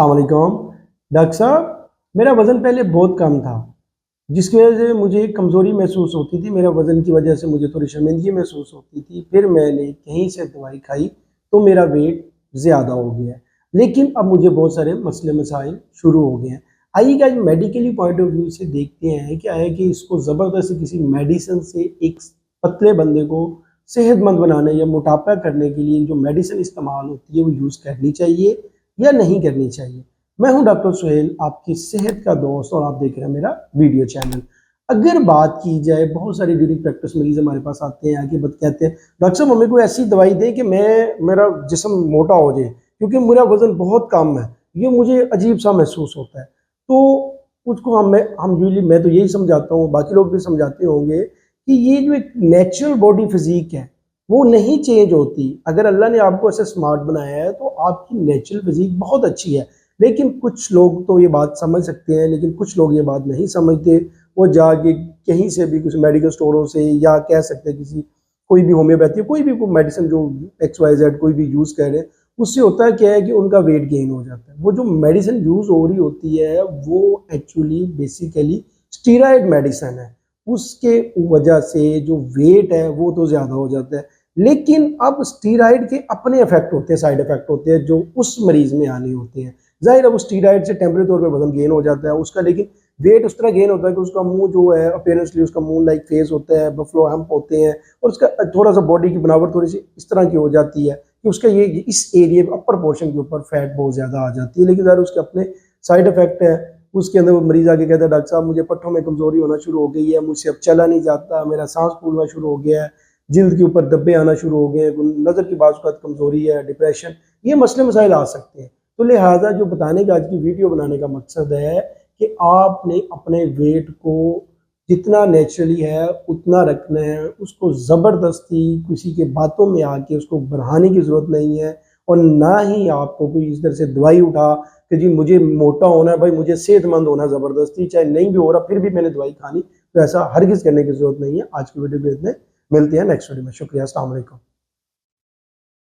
अस्सलामुअलैकुम। डॉक्टर साहब, मेरा वज़न पहले बहुत कम था, जिसकी वजह से मुझे कमज़ोरी महसूस होती थी। मेरा वज़न की वजह से मुझे थोड़ी शर्मिंदगी महसूस होती थी। फिर मैंने कहीं से दवाई खाई तो मेरा वेट ज़्यादा हो गया है। लेकिन अब मुझे बहुत सारे मसले मसाइल शुरू हो गए हैं। आइए आज मेडिकली पॉइंट ऑफ व्यू से देखते हैं क्या है कि इसको ज़बरदस्ती किसी मेडिसिन से एक पतले बंदे को सेहतमंद बनाने या मोटापा करने के लिए जो मेडिसिन इस्तेमाल होती है वो यूज़ करनी चाहिए या नहीं करनी चाहिए। मैं हूं डॉक्टर सुहेल, आपकी सेहत का दोस्त, और आप देख रहे हैं मेरा वीडियो चैनल। अगर बात की जाए, बहुत सारे ड्यूरिंग प्रैक्टिस मरीज हमारे पास आते हैं, आके कहते हैं डॉक्टर साहब हमें कोई ऐसी दवाई दे कि मेरा जिस्म मोटा हो जाए, क्योंकि मेरा वजन बहुत कम है, ये मुझे अजीब सा महसूस होता है। तो उसको हम यूजली, मैं तो यही समझाता हूँ, बाकी लोग भी समझाते होंगे कि ये जो एक नेचुरल बॉडी फिजिक है वो नहीं चेंज होती। अगर अल्लाह ने आपको ऐसे स्मार्ट बनाया है तो आपकी नेचुरल फिजिक बहुत अच्छी है। लेकिन कुछ लोग तो ये बात समझ सकते हैं, लेकिन कुछ लोग ये बात नहीं समझते। वो जाके कहीं से भी कुछ मेडिकल स्टोरों से, या कह सकते हैं किसी कोई भी होम्योपैथी, कोई भी मेडिसिन जो XYZ कोई भी यूज़ कर रहे हैं, उससे होता है क्या है कि उनका वेट गेन हो जाता है। वो जो मेडिसिन यूज़ हो रही होती है वो एक्चुअली बेसिकली स्टीरॉयड मेडिसिन है। उसके वजह से जो वेट है वो तो ज़्यादा हो जाता है। लेकिन अब स्टीरॉयड के अपने इफेक्ट होते हैं, साइड इफेक्ट होते हैं जो उस मरीज में आने होते हैं। ज़ाहिर है वो स्टीरॉयड से टेम्परेरी तौर पे वजन गेन हो जाता है उसका, लेकिन वेट उस तरह गेन होता है कि उसका मुंह जो है अपीयरेंसली उसका मुंह लाइक फेस होता है, बफलो हम्प होते हैं, और उसका थोड़ा सा बॉडी की बनावट थोड़ी सी इस तरह की हो जाती है कि उसका ये इस एरिया अपर पोर्शन के ऊपर फैट बहुत ज़्यादा आ जाती है। लेकिन ज़ाहिर उसके अपने साइड इफेक्ट है। उसके अंदर वो मरीज आके कहता है डॉक्टर साहब मुझे पट्टों में कमजोरी होना शुरू हो गई है, मुझसे अब चला नहीं जाता, मेरा सांस फूलना शुरू हो गया है, जिल्द के ऊपर धब्बे आना शुरू हो गए हैं, नज़र की बाजुकात कमजोरी है, डिप्रेशन, ये मसले मसाइल आ सकते हैं। तो लिहाजा जो बताने का आज की वीडियो बनाने का मकसद है कि आपने अपने वेट को जितना नेचुरली है उतना रखना है। उसको ज़बरदस्ती किसी के बातों में आके उसको बढ़ाने की ज़रूरत नहीं है, और ना ही आपको कोई इस तरह से दवाई उठा कि जी मुझे मोटा होना है, भाई मुझे सेहतमंद होना है, ज़बरदस्ती चाहे नहीं भी हो रहा फिर भी मैंने दवाई खानी, तो ऐसा हरगिज़ करने की ज़रूरत नहीं है। आज की वीडियो में इतने, मिलते हैं नेक्स्ट वीडियो में। शुक्रिया, अस्सलाम वालेकुम।